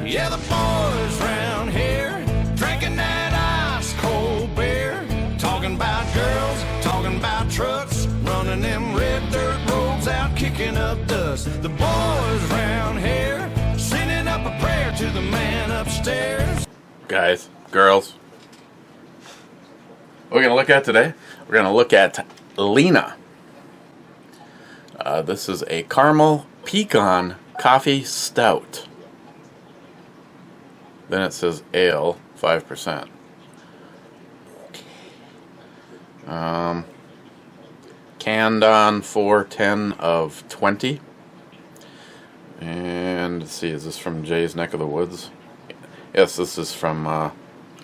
Yeah, the boys round here drinking that ice cold beer, talking about girls, talking about trucks, running them red dirt roads out, kicking up dust. The boys round here sending up a prayer to the man upstairs. Guys, girls, what we're going to look at today, we're going to look at Lena. This is a caramel pecan coffee stout. Then it says ale, 5%. Canned on 4/10 of 20. And let's see, is this from Jay's neck of the woods? Yes, this is from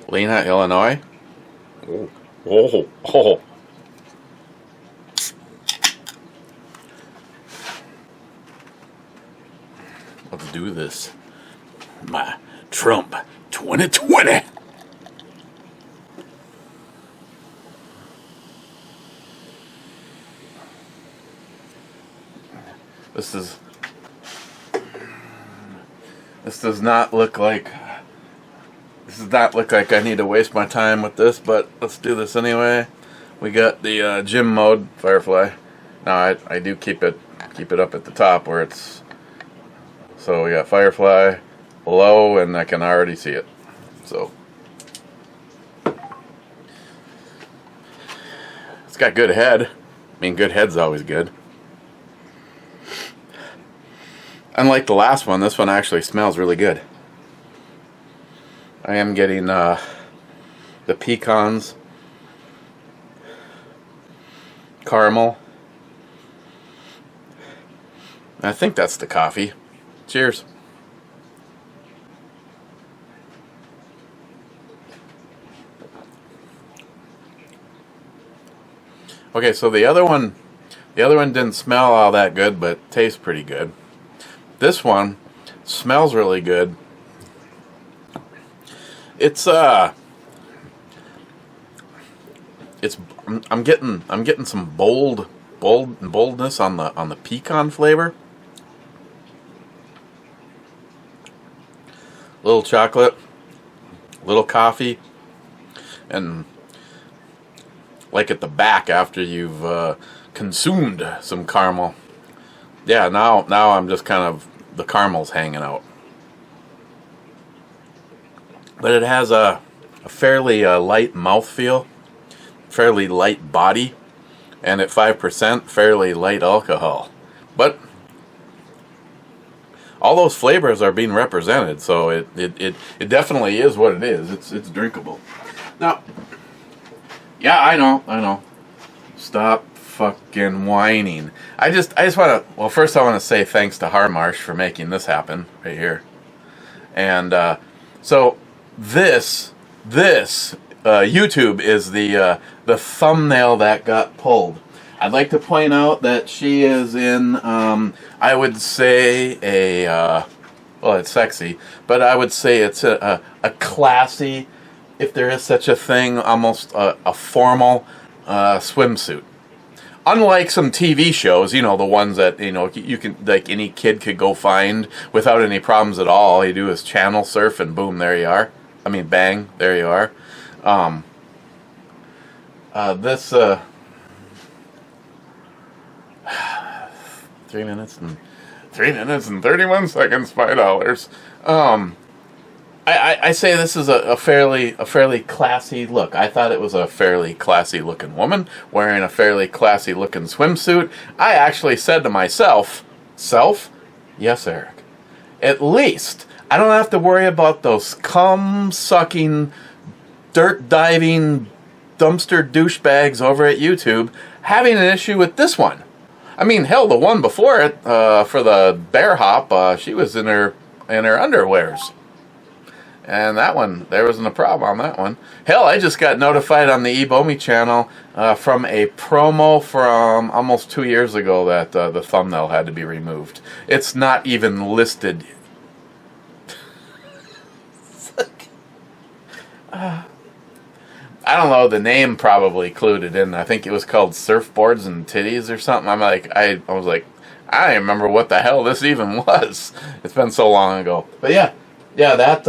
Lena, Illinois. Oh, oh, oh. Let's do this. My Trump 2020. This does not look like I need to waste my time with this, but let's do this anyway. We got the gym mode Firefly. Now I do keep it up at the top where it's, so we got Firefly low, and I can already see it. So it's got good head. I mean, good head's always good. Unlike the last one, this one actually smells really good. I am getting the pecans, caramel. I think that's the coffee. Cheers. Okay, so the other one didn't smell all that good, but tastes pretty good. This one smells really good. I'm getting some boldness on the pecan flavor. Little chocolate, little coffee, and like at the back after you've consumed some caramel. Yeah, now I'm just kind of, the caramel's hanging out. But it has a fairly light mouthfeel, fairly light body, and at 5%, fairly light alcohol. But all those flavors are being represented, so it definitely is what it is. It's drinkable. Now, yeah, I know. Stop fucking whining. I just want to, well, first I want to say thanks to Harmarsh for making this happen right here. And so this YouTube is the thumbnail that got pulled. I'd like to point out that she is in I would say a well, it's sexy, but I would say it's a classy, if there is such a thing, almost a formal swimsuit. Unlike some TV shows, you know, the ones that, you know, you can, like, any kid could go find without any problems at all. All you do is channel surf and boom, there you are. I mean, bang, there you are. This 3 minutes and 31 seconds, $5. I say this is a fairly classy look. I thought it was a fairly classy looking woman wearing a fairly classy looking swimsuit. I actually said to myself, yes, Eric, at least I don't have to worry about those cum sucking, dirt diving, dumpster douchebags over at YouTube having an issue with this one. I mean, hell, the one before it, for the bear hop, she was in her underwears. And that one, there wasn't a problem on that one. Hell, I just got notified on the Ebomi channel from a promo from almost 2 years ago that the thumbnail had to be removed. It's not even listed. I don't know, the name probably clued it in. I think it was called Surfboards and Titties or something. I was like, I don't even remember what the hell this even was. It's been so long ago. But yeah. Yeah, that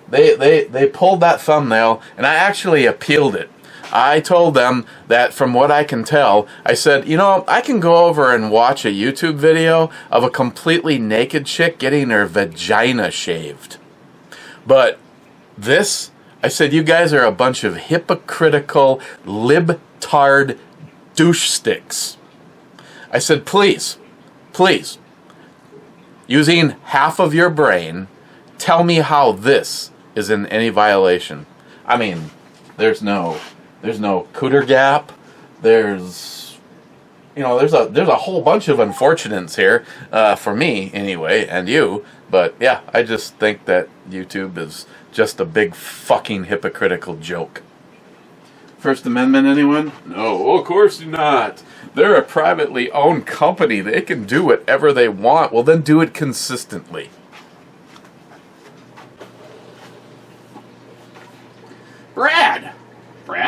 they pulled that thumbnail, and I actually appealed it. I told them that from what I can tell, I said, you know, I can go over and watch a YouTube video of a completely naked chick getting her vagina shaved. But this, I said, you guys are a bunch of hypocritical, libtard douche sticks. I said, please, using half of your brain, tell me how this is in any violation. I mean, there's no cooter gap. There's a whole bunch of unfortunates here, for me anyway, and you. But yeah, I just think that YouTube is just a big fucking hypocritical joke. First Amendment, anyone? No, of course not. They're a privately owned company. They can do whatever they want. Well, then do it consistently. Brad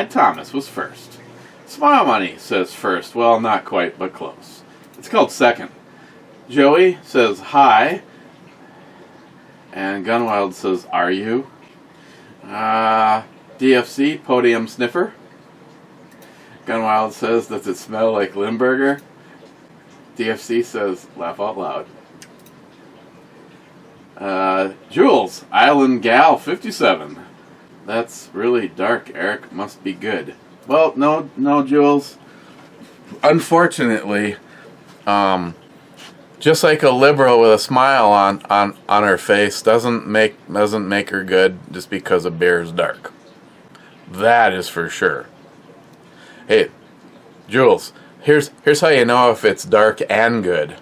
Thomas was first. Smile Money says first. Well, not quite, but close. It's called second. Joey says hi. And Gunwild says, are you? DFC, Podium Sniffer. Gunwild says, does it smell like Limburger? DFC says, laugh out loud. Jules, Island Gal 57. That's really dark, Eric. Must be good. Well, no, Jules. Unfortunately, just like a liberal with a smile on her face doesn't make her good just because a beer is dark. That is for sure. Hey, Jules, here's how you know if it's dark and good.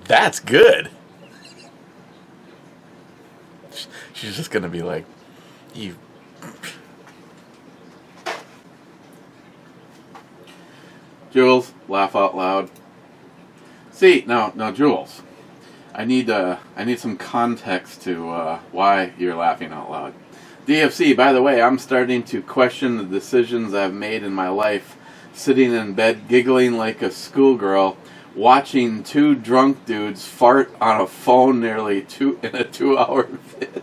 That's good. She's just gonna be like, you. Jules, laugh out loud. See, now, Jules, I need some context to why you're laughing out loud. DFC, by the way, I'm starting to question the decisions I've made in my life, sitting in bed giggling like a schoolgirl, watching two drunk dudes fart on a phone in a 2-hour vid.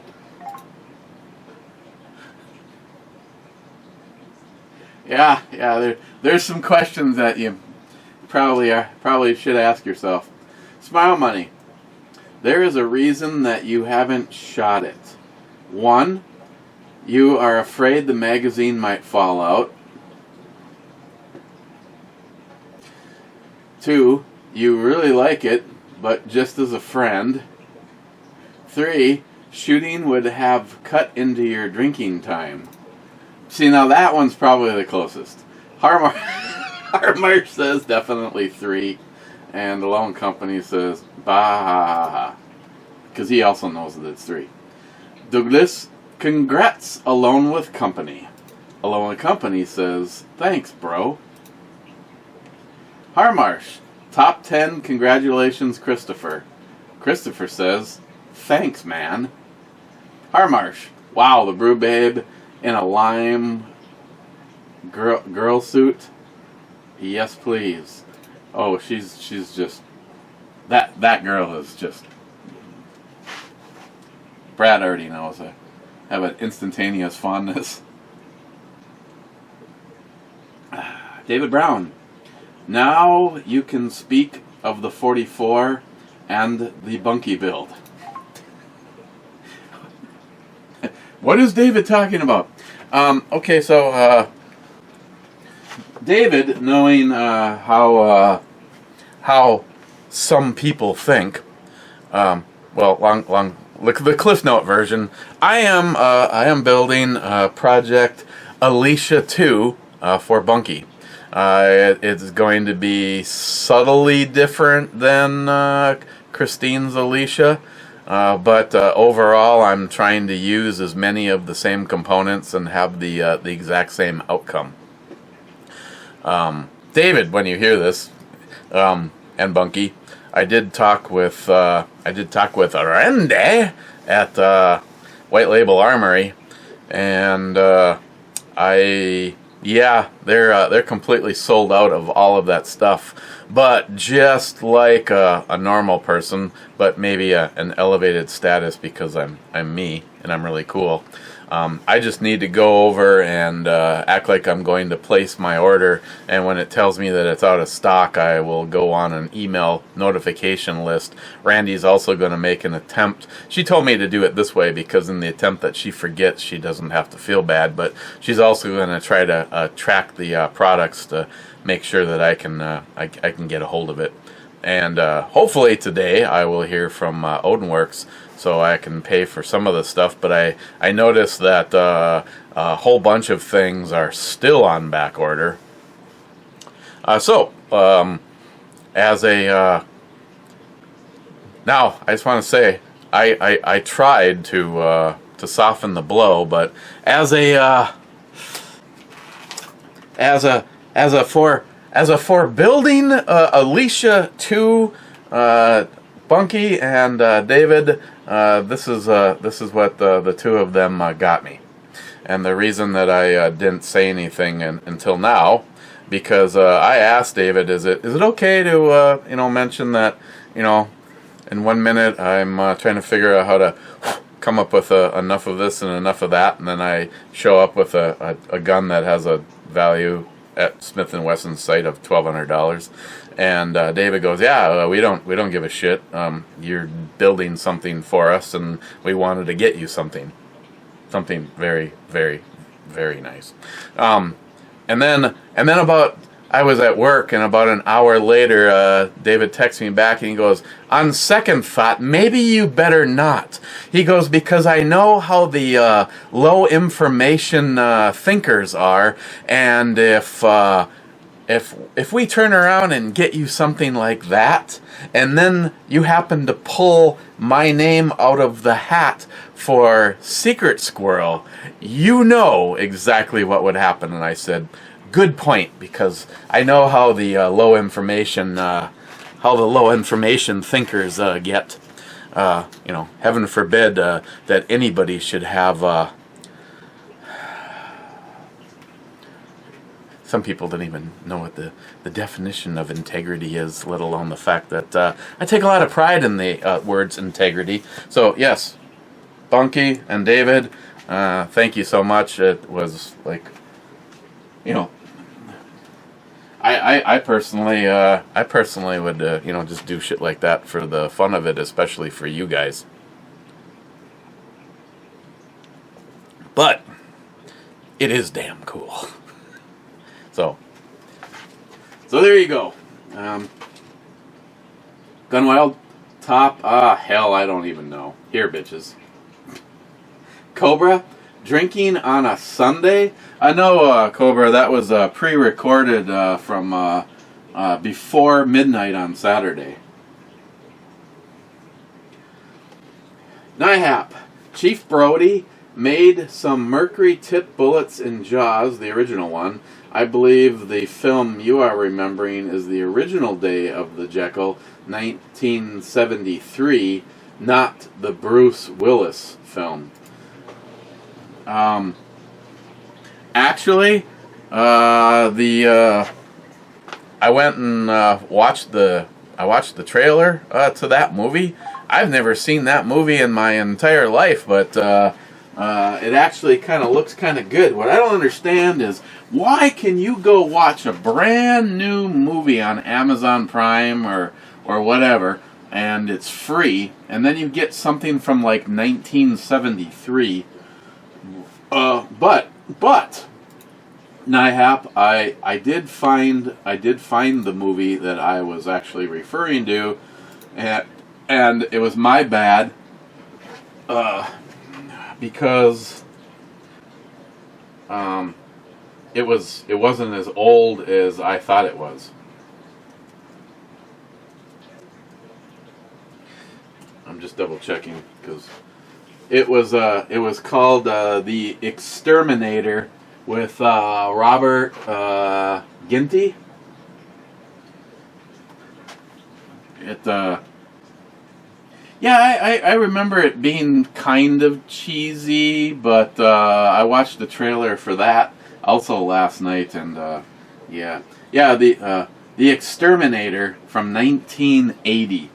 Yeah, there's some questions that you probably should ask yourself. Smile Money. There is a reason that you haven't shot it. 1, you are afraid the magazine might fall out. 2, you really like it, but just as a friend. 3, shooting would have cut into your drinking time. See, now that one's probably the closest. Harmar says definitely 3, and the Lone Company says bah, because he also knows that it's 3. Douglas, congrats, Alone with Company. Alone with Company says thanks, bro. Harmarsh, top 10, congratulations, Christopher. Christopher says thanks, man. Harmarsh, wow, the brew babe in a lime girl suit. Yes, please. Oh, she's just that girl is just. Brad already knows I have an instantaneous fondness. David Brown. Now you can speak of the 44 and the bunkie build. What is David talking about? Okay, so David, knowing how some people think, look, the Cliff Note version. I am building Project Alicia 2 for Bunkie. It's going to be subtly different than Christine's Alicia. But overall, I'm trying to use as many of the same components and have the exact same outcome. David, when you hear this, and Bunkie, I did talk with Randy at White Label Armory, and yeah, they're completely sold out of all of that stuff. But just like a normal person, but maybe an elevated status because I'm me and I'm really cool. I just need to go over and act like I'm going to place my order, and when it tells me that it's out of stock, I will go on an email notification list. Randy's also going to make an attempt. She told me to do it this way because in the attempt that she forgets, she doesn't have to feel bad, but she's also going to try to track the products to make sure that I can get a hold of it. And hopefully today I will hear from Odenworks so I can pay for some of the stuff. But I noticed that a whole bunch of things are still on back order. So as a now I just want to say I tried to soften the blow, but as for building Alicia 2, Bunky and David, this is what the two of them got me, and the reason that I didn't say anything until now, because I asked David, is it okay to mention that in 1 minute I'm trying to figure out how to come up with enough of this and enough of that, and then I show up with a gun that has a value at Smith & Wesson's site of $1,200, and David goes, "Yeah, we don't give a shit. You're building something for us, and we wanted to get you something very, very, very nice." And then about I was at work, and about an hour later, David texts me back, and he goes, "On second thought, maybe you better not." He goes, "Because I know how the low information thinkers are, and if we turn around and get you something like that, and then you happen to pull my name out of the hat for Secret Squirrel, you know exactly what would happen." And I said, "Good point, because I know how the low information thinkers get. Heaven forbid that anybody should have. Some people don't even know what the definition of integrity is, let alone the fact that I take a lot of pride in the words integrity. So yes, Bunky and David, thank you so much. It was like, I personally would just do shit like that for the fun of it, especially for you guys. But it is damn cool. So there you go. Gun Wild top. Hell, I don't even know. Here, bitches. Cobra. Drinking on a Sunday? I know, Cobra, that was pre-recorded from before midnight on Saturday. NIHAP. Chief Brody made some mercury-tipped bullets in Jaws, the original one. I believe the film you are remembering is the original Day of the Jekyll, 1973, not the Bruce Willis film. Actually, I went and watched the trailer to that movie. I've never seen that movie in my entire life, but it actually kind of looks kind of good. What I don't understand is, why can you go watch a brand new movie on Amazon Prime or whatever, and it's free, and then you get something from like 1973? But NIHAP, I did find the movie that I was actually referring to, and it was my bad, because it wasn't as old as I thought it was. I'm just double checking because it was called The Exterminator with Robert Ginty. I remember it being kind of cheesy, but I watched the trailer for that. also last night, and yeah, the Exterminator from 1980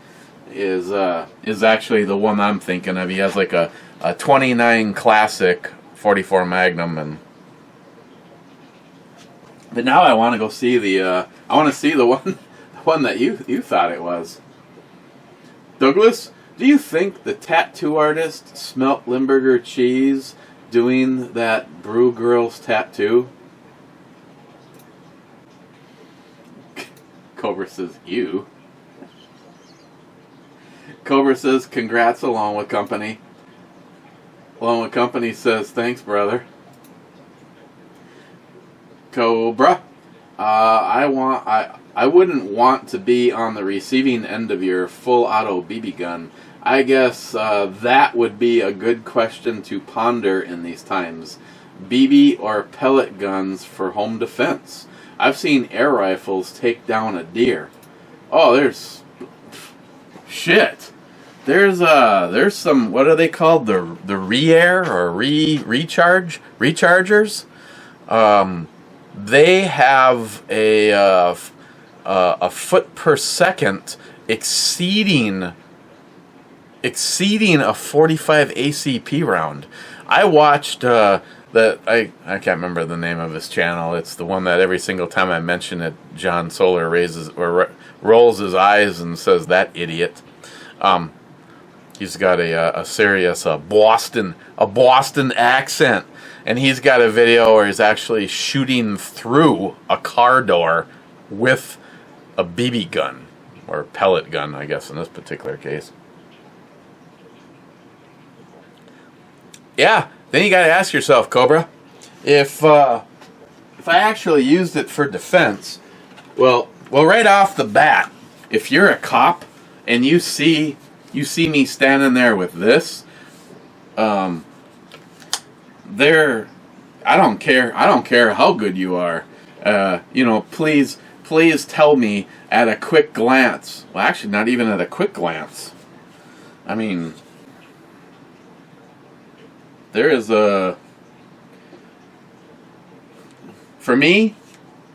is actually the one I'm thinking of. He has like a 29 Classic 44 Magnum, but now I want to go see the one that you thought it was. Douglas, do you think the tattoo artist smelt Limburger cheese doing that Brew Girls tattoo? Cobra says, you. Cobra says, congrats, along with company. Along with company says, thanks, brother. Cobra, I wouldn't want to be on the receiving end of your full auto BB gun. I guess that would be a good question to ponder in these times. BB or pellet guns for home defense. I've seen air rifles take down a deer. Oh, there's shit. There's some, what are they called? The re-air or rechargers. They have a foot per second exceeding a 45 ACP round. I watched I can't remember the name of his channel. It's the one that every single time I mention it, John Solar rolls his eyes and says, that idiot. He's got a serious Boston accent, and he's got a video where he's actually shooting through a car door with a BB gun, or pellet gun, I guess, in this particular case. Yeah, then you got to ask yourself, Cobra, if I actually used it for defense, well, right off the bat, if you're a cop and you see me standing there with this, I don't care how good you are. Please tell me at a quick glance. Well, actually, not even at a quick glance. I mean, there is for me,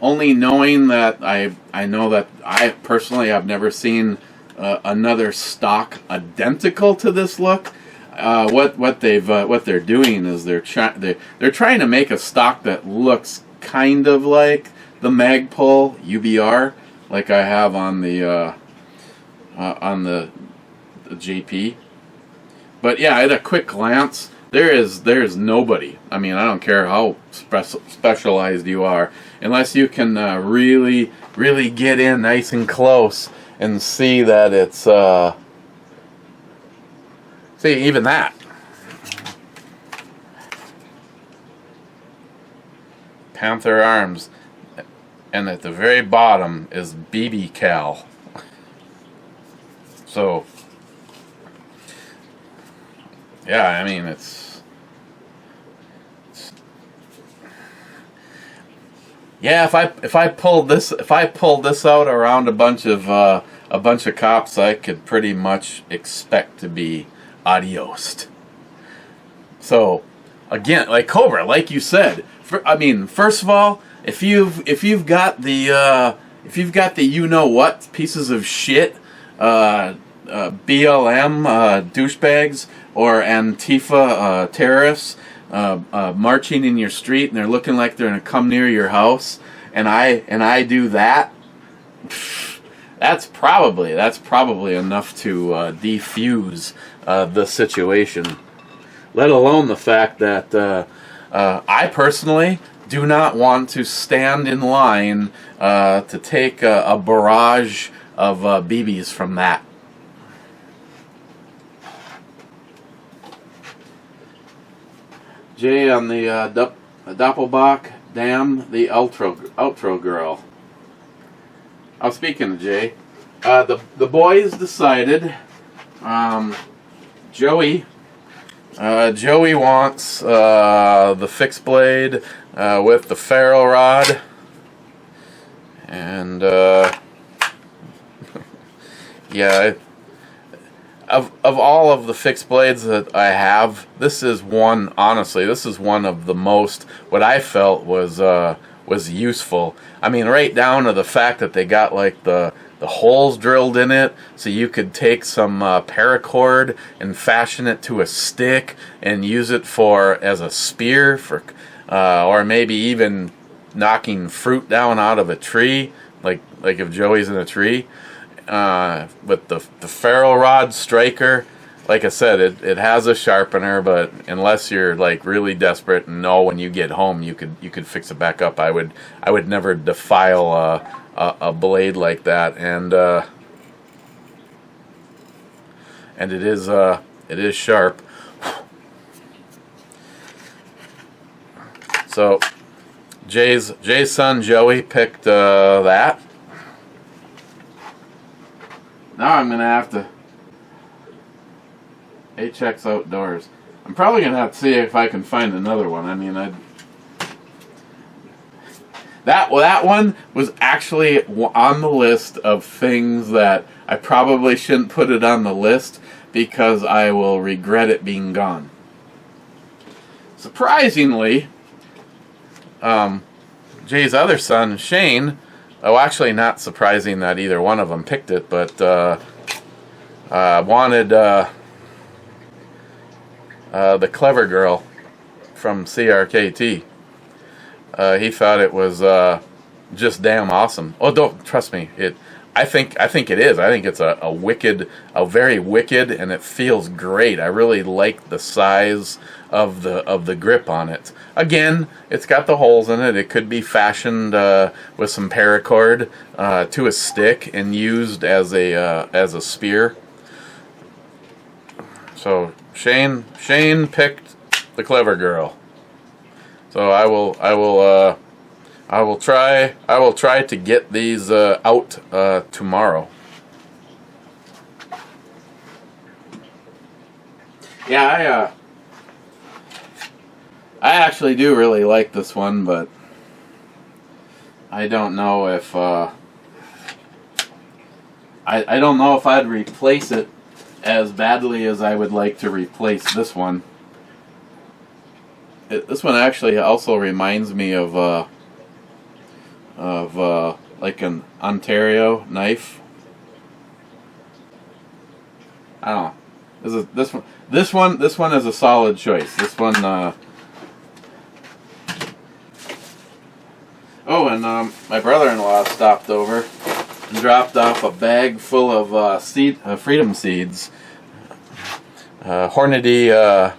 only knowing that I know that I personally have never seen another stock identical to this look. What they're doing is they're trying to make a stock that looks kind of like the Magpul UBR, like I have on the JP. But yeah, at a quick glance, there's nobody. I mean, I don't care how specialized you are, unless you can really get in nice and close and see that it's see, even that. Panther Arms, and at the very bottom is BB Cal. So yeah, I mean, yeah. If I pulled this out around a bunch of cops, I could pretty much expect to be adiosed. So again, like Cobra, like you said, first of all, if you've got the you know what pieces of shit, BLM douchebags or Antifa terrorists marching in your street, and they're looking like they're gonna come near your house, and I do that, that's probably enough to defuse the situation. Let alone the fact that I personally do not want to stand in line to take a barrage of BBs from that. Jay on the Doppelbach, damn the outro girl. I was speaking to Jay. The boys decided. Joey wants the fixed blade with the ferro rod, and yeah, of all of the fixed blades that I have, this is one. Honestly, this is one of the most what I felt was useful. I mean, right down to the fact that they got like the holes drilled in it, so you could take some paracord and fashion it to a stick and use it as a spear for, or maybe even knocking fruit down out of a tree, like if Joey's in a tree. With the ferro rod striker, like I said, it has a sharpener, but unless you're like really desperate and know when you get home you could fix it back up, I would never defile a blade like that, and it is sharp. So Jay's son Joey picked that. Now I'm going to have to HX Outdoors. I'm probably going to have to see if I can find another one. I mean, that one was actually on the list of things that I probably shouldn't put it on the list because I will regret it being gone. Surprisingly, Jay's other son, Shane, actually not surprising that either one of them picked it, but wanted the Clever Girl from CRKT. He thought it was just damn awesome. Oh, don't trust me. I think it is. I think it's a very wicked, and it feels great. I really like the size of the grip on it. Again, it's got the holes in it. It could be fashioned with some paracord to a stick and used as a spear. So Shane picked the Clever Girl. So I will try to get these out tomorrow. Yeah, I actually do really like this one, but I don't know if I don't know if I'd replace it as badly as I would like to replace this one. This one actually also reminds me of like an Ontario knife. I don't know. This one is a solid choice. This one. Oh, and my brother-in-law stopped over and dropped off a bag full of freedom seeds. Hornady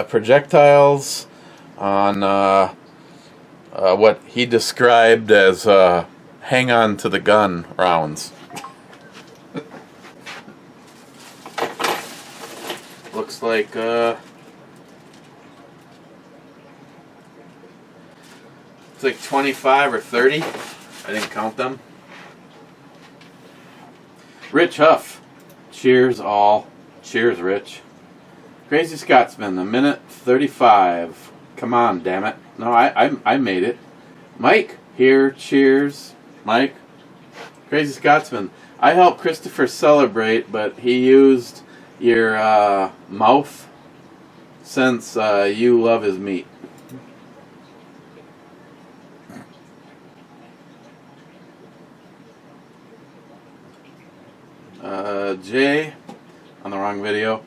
projectiles on what he described as hang on to the gun rounds. Looks like it's like 25 or 30. I didn't count them. Rich Huff. Cheers all. Cheers, Rich. Crazy Scotsman, a minute 35. Come on, damn it. No, I made it. Mike, here, cheers. Mike. Crazy Scotsman. I helped Christopher celebrate, but he used your mouth since you love his meat. Jay, on the wrong video.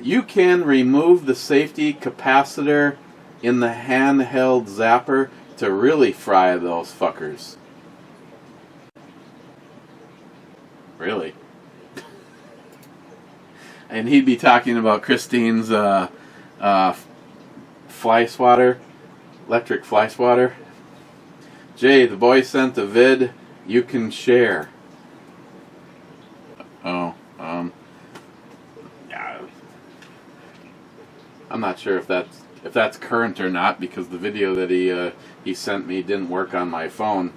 You can remove the safety capacitor in the handheld zapper to really fry those fuckers. Really? And he'd be talking about Christine's fly swatter, electric fly swatter. Jay, the boy sent a vid you can share. Oh, yeah. I'm not sure if that's current or not because the video that he sent me didn't work on my phone.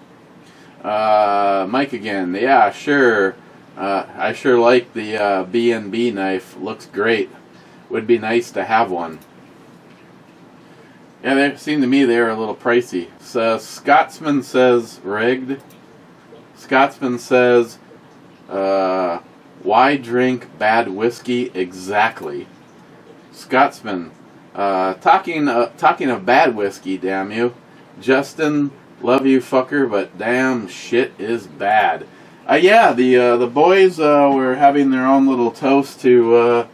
Mike again. Yeah, sure. I sure like the B&B knife. Looks great. Would be nice to have one. Yeah, they seem to me they're a little pricey. So Scotsman says rigged. Scotsman says Why drink bad whiskey exactly? Scotsman, talking of bad whiskey, damn you. Justin, love you fucker, but damn shit is bad. Yeah, the boys were having their own little toast to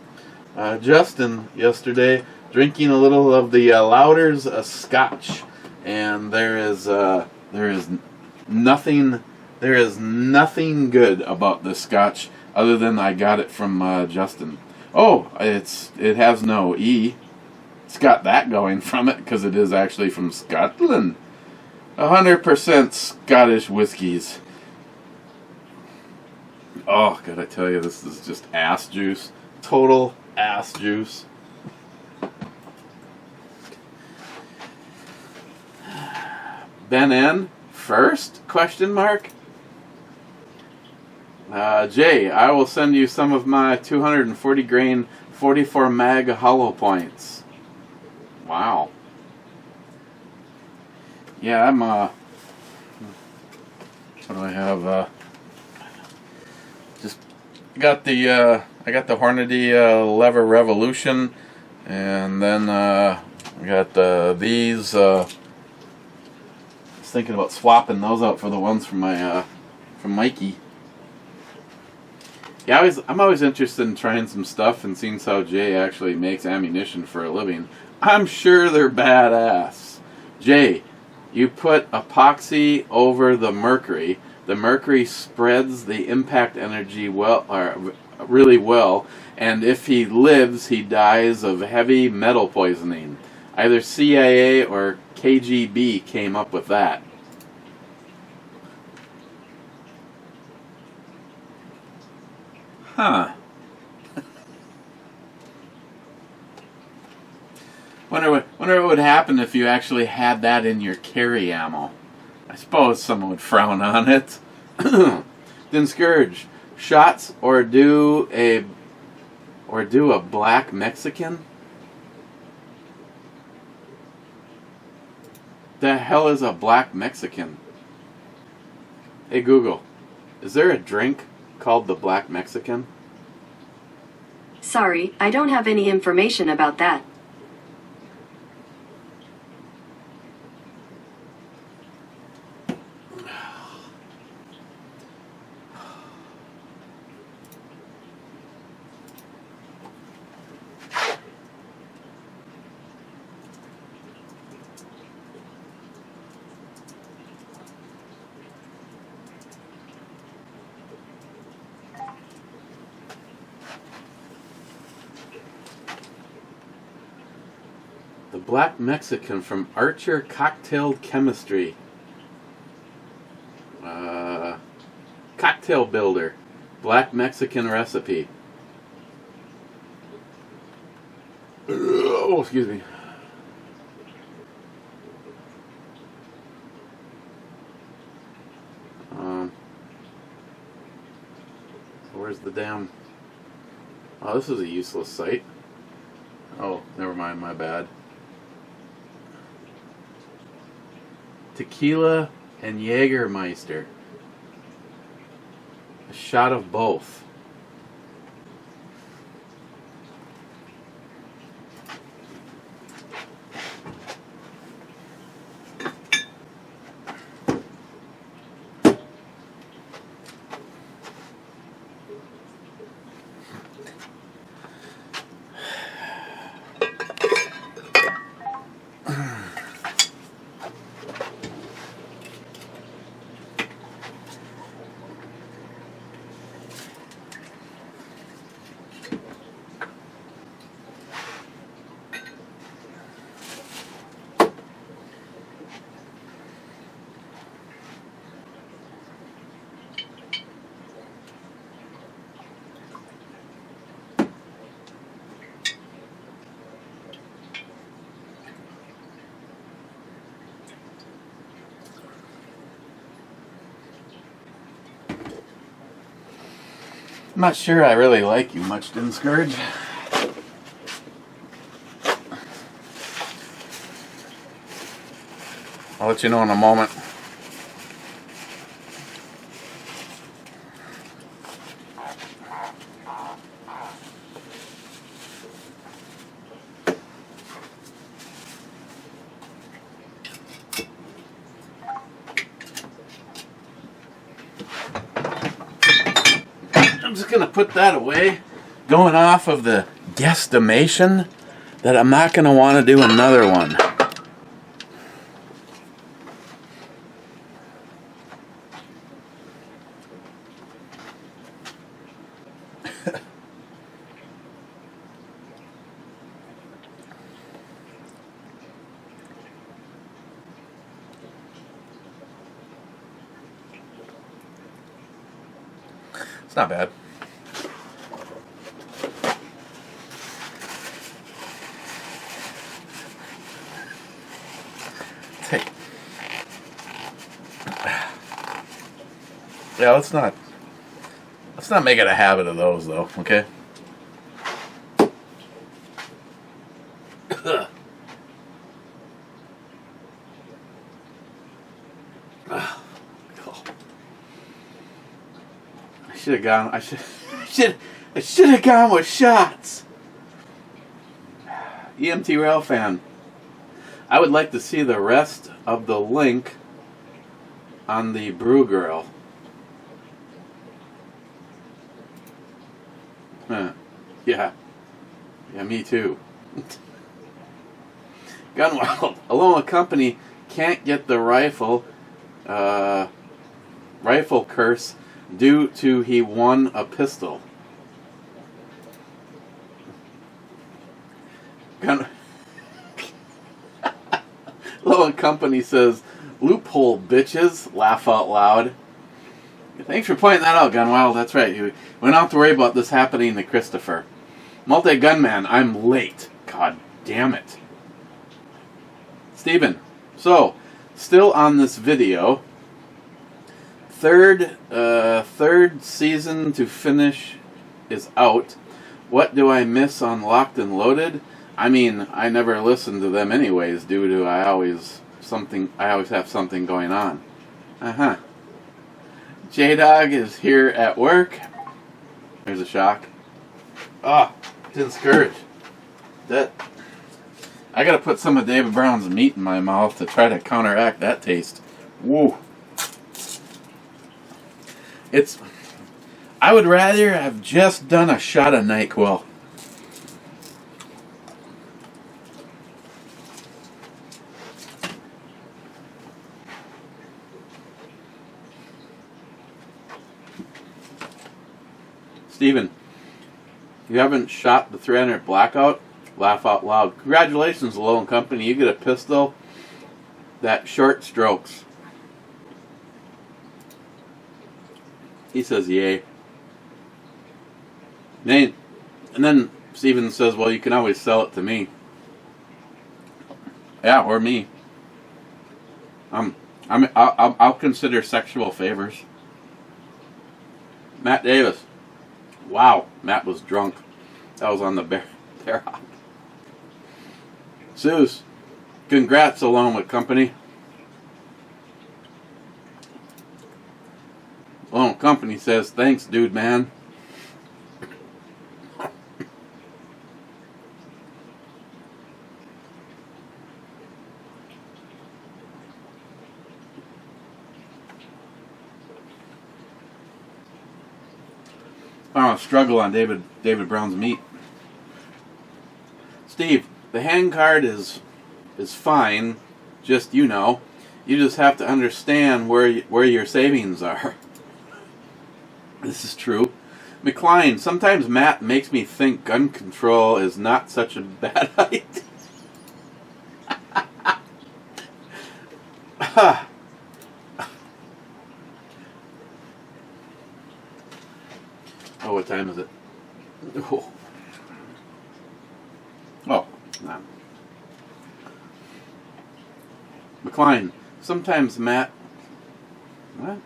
Justin yesterday, drinking a little of the Louders Scotch, and there is nothing good about this Scotch other than I got it from Justin. Oh, it has no E. It's got that going from it because it is actually from Scotland. 100% Scottish whiskies. Oh, gotta tell you, this is just ass juice. Total ass juice. Ben N. First? Question mark. Jay, I will send you some of my 240 grain 44 mag hollow points. Wow. Yeah, I'm what do I have? Just got the I got the Hornady Lever Revolution, and then I got these. I was thinking about swapping those out for the ones from my from Mikey. Yeah, I'm always interested in trying some stuff and seeing how Jay actually makes ammunition for a living. I'm sure they're badass. Jay, you put epoxy over the mercury. The mercury spreads the impact energy really well, and if he lives, he dies of heavy metal poisoning. Either CIA or KGB came up with that. Huh. Wonder what would happen if you actually had that in your carry ammo. I suppose someone would frown on it. Then Scourge, shots or do a black Mexican? The hell is a black Mexican? Hey Google, is there a drink called the Black Mexican? Sorry, I don't have any information about that. The Black Mexican from Archer Cocktail Chemistry. Cocktail Builder. Black Mexican recipe. Oh, excuse me. Where's the damn... Oh, this is a useless site. Oh, never mind, my bad. Tequila and Jägermeister. A shot of both. I'm not sure I really like you much, Din Scourge. I'll let you know in a moment. I'm just going to put that away, going off of the guesstimation that I'm not going to want to do another one. It's not bad. Hey. Yeah, let's not make it a habit of those though, okay? I should have gone with shots. EMT Rail fan. I would like to see the rest of the link on the Brew Girl. Huh. Yeah, me too. Gunwild. Alone company can't get the rifle curse due to he won a pistol. Low Company says, loophole bitches, laugh out loud. Thanks for pointing that out, Gunwild. That's right. We don't have to worry about this happening to Christopher. Multi-Gunman, I'm late. God damn it. Steven, so, still on this video. Third season to finish is out. What do I miss on Locked and Loaded? I mean, I never listen to them anyways, due to I always have something going on. J-Dog is here at work. There's a shock. Didn't scourge. That I gotta put some of David Brown's meat in my mouth to try to counteract that taste. Woo. I would rather have just done a shot of NyQuil. Steven, you haven't shot the 300 Blackout? Laugh out loud. Congratulations, Lone Company. You get a pistol that short strokes. He says, yay. And then Steven says, well, you can always sell it to me. Yeah, or me. I'll consider sexual favors. Matt Davis. Wow, Matt was drunk. That was on the bear hop. Zeus, congrats, Alone with Company. Alone Company says, thanks, dude, man. Struggle on David Brown's meat. Steve, the hand card is fine. Just you just have to understand where your savings are. This is true. McLean, sometimes Matt makes me think gun control is not such a bad idea. Oh, what time is it? Oh, no. McLean, sometimes Matt... What?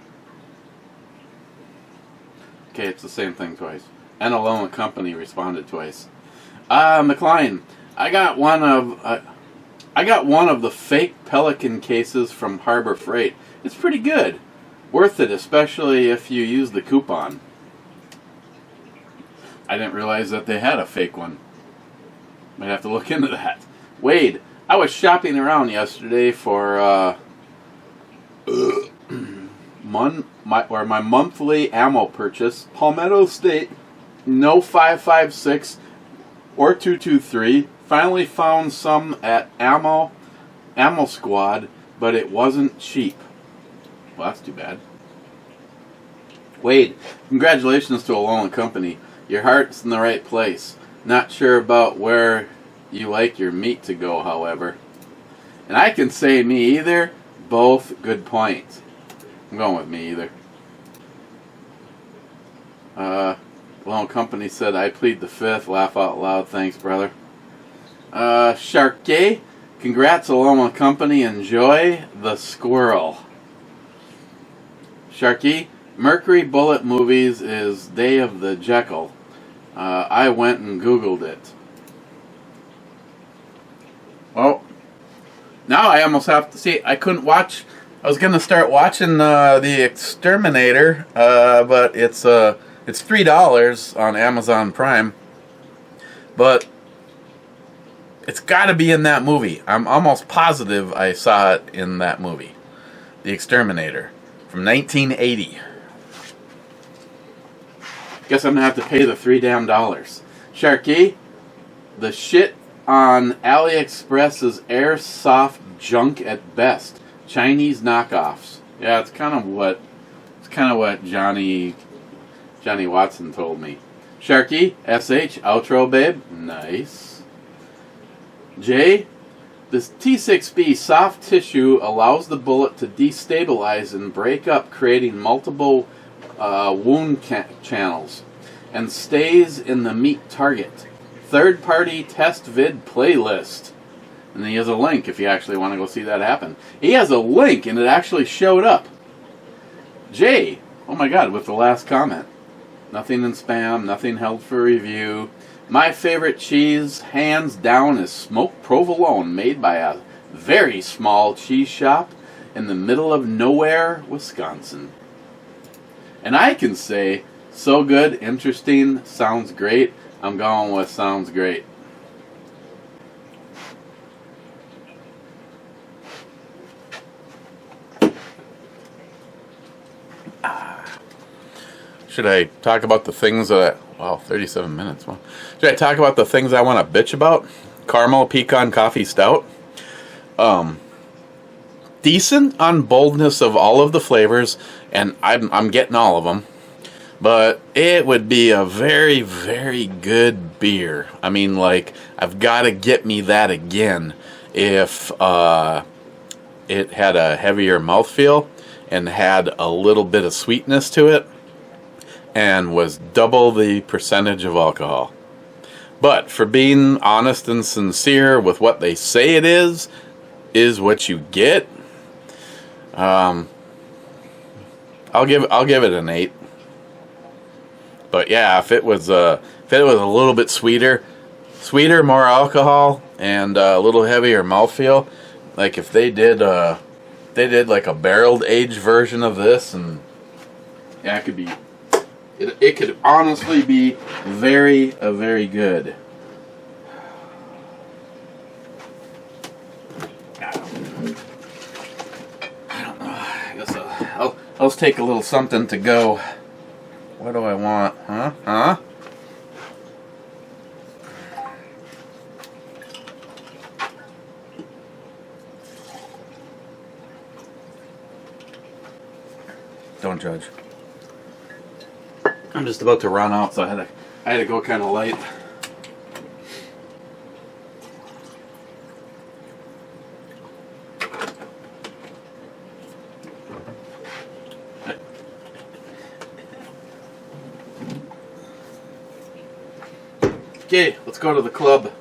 Okay, it's the same thing twice. And Alone Company responded twice. McLean, I got one of the fake Pelican cases from Harbor Freight. It's pretty good. Worth it, especially if you use the coupon. I didn't realize that they had a fake one. Might have to look into that. Wade, I was shopping around yesterday for my monthly ammo purchase. Palmetto State, no 5.56 or 223. Finally found some at Ammo Squad, but it wasn't cheap. Well, that's too bad. Wade, congratulations to Alone Company. Your heart's in the right place. Not sure about where you like your meat to go, however. And I can say me either. Both good points. I'm going with me either. Alone Company said, I plead the fifth. Laugh out loud. Thanks, brother. Sharkey, congrats, Alone Company. Enjoy the squirrel. Sharky, Mercury Bullet Movies is Day of the Jekyll. I went and Googled it. Well, now I almost have to see. I couldn't watch. I was gonna start watching The Exterminator, but it's $3 on Amazon Prime. But it's got to be in that movie. I'm almost positive I saw it in that movie, The Exterminator, from 1980. Guess I'm gonna have to pay the $3 damn. Sharky, the shit on AliExpress is airsoft junk at best. Chinese knockoffs. Yeah, it's kind of what Johnny Watson told me. Sharky, SH, outro babe. Nice. Jay, this T6B soft tissue allows the bullet to destabilize and break up, creating multiple wound channels, and stays in the meat target. Third-party test vid playlist. And he has a link if you actually want to go see that happen. He has a link and it actually showed up. Jay, oh my god, with the last comment. Nothing in spam, nothing held for review. My favorite cheese, hands down, is smoked provolone, made by a very small cheese shop in the middle of nowhere, Wisconsin. And I can say, so good, interesting, sounds great. I'm going with sounds great. Should I talk about the things that... Wow, 37 minutes. Well, should I talk about the things I want to bitch about? Caramel Pecan Coffee Stout. Decent on boldness of all of the flavors, and I'm getting all of them. But it would be a very, very good beer. I mean, like, I've got to get me that again if it had a heavier mouthfeel and had a little bit of sweetness to it and was double the percentage of alcohol. But for being honest and sincere with what they say it is what you get. I'll give it an 8. But yeah, if it was a little bit sweeter, more alcohol, and a little heavier mouthfeel, like if they did like a barreled aged version of this, and yeah, it could honestly be very good. I don't know. I guess I'll take a little something to go. What do I want? Huh? Don't judge. I'm just about to run out, so I had to go kind of light. Okay, let's go to the club.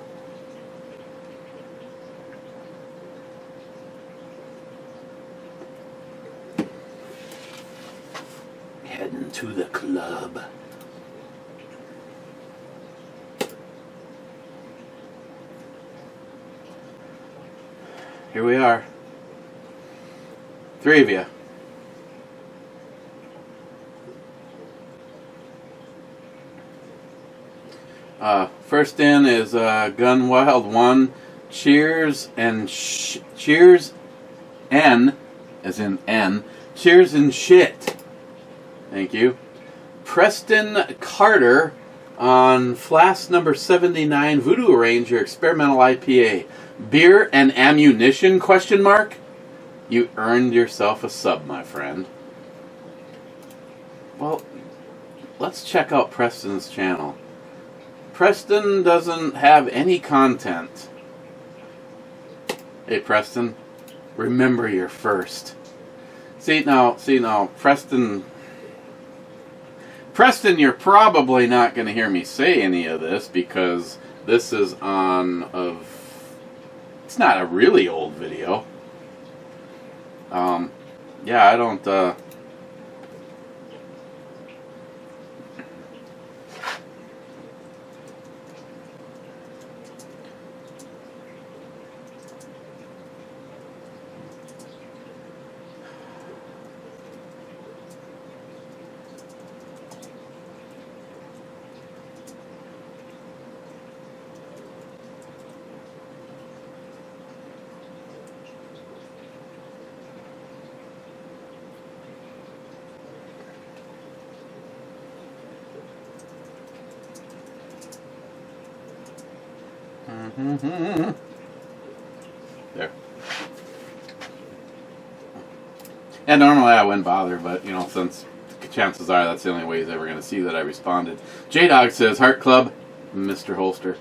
Heading to the club. Here we are. 3 of you. First in is Gun Wild 1. Cheers and cheers N, as in N, Cheers and shit. Thank you. Preston Carter on flask number 79, Voodoo Ranger Experimental IPA. Beer and ammunition, question mark? You earned yourself a sub, my friend. Well, let's check out Preston's channel. Preston doesn't have any content. Hey, Preston, remember your first. See now, Preston, you're probably not going to hear me say any of this because this is it's not a really old video. Yeah, I don't, there. And normally I wouldn't bother, but, you know, since chances are that's the only way he's ever going to see that I responded. J-Dog says, Heart Club, Mr. Holster.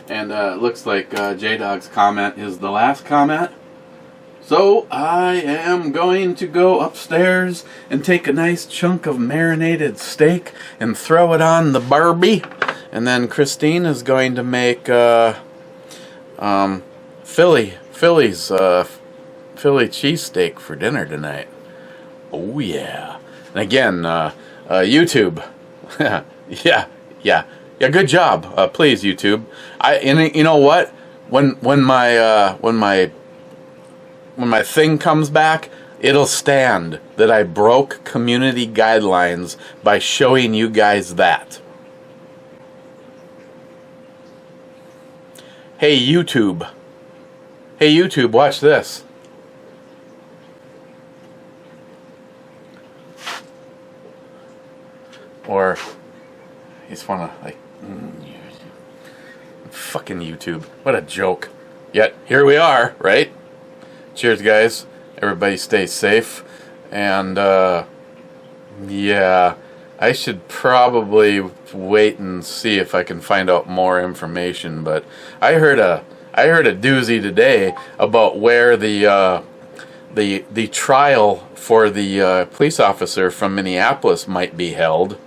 And it looks like J-Dog's comment is the last comment. So I am going to go upstairs and take a nice chunk of marinated steak and throw it on the Barbie. And then Christine is going to make Philly cheesesteak for dinner tonight. Oh yeah! And again, YouTube, yeah. Good job, please YouTube. And you know what? When my thing comes back, it'll stand that I broke community guidelines by showing you guys that. Hey YouTube, watch this. Or you just wanna like, fucking YouTube. What a joke. Yet here we are, right? Cheers, guys. Everybody stay safe. And yeah, I should probably wait and see if I can find out more information. But I heard a doozy today about where the trial for the police officer from Minneapolis might be held.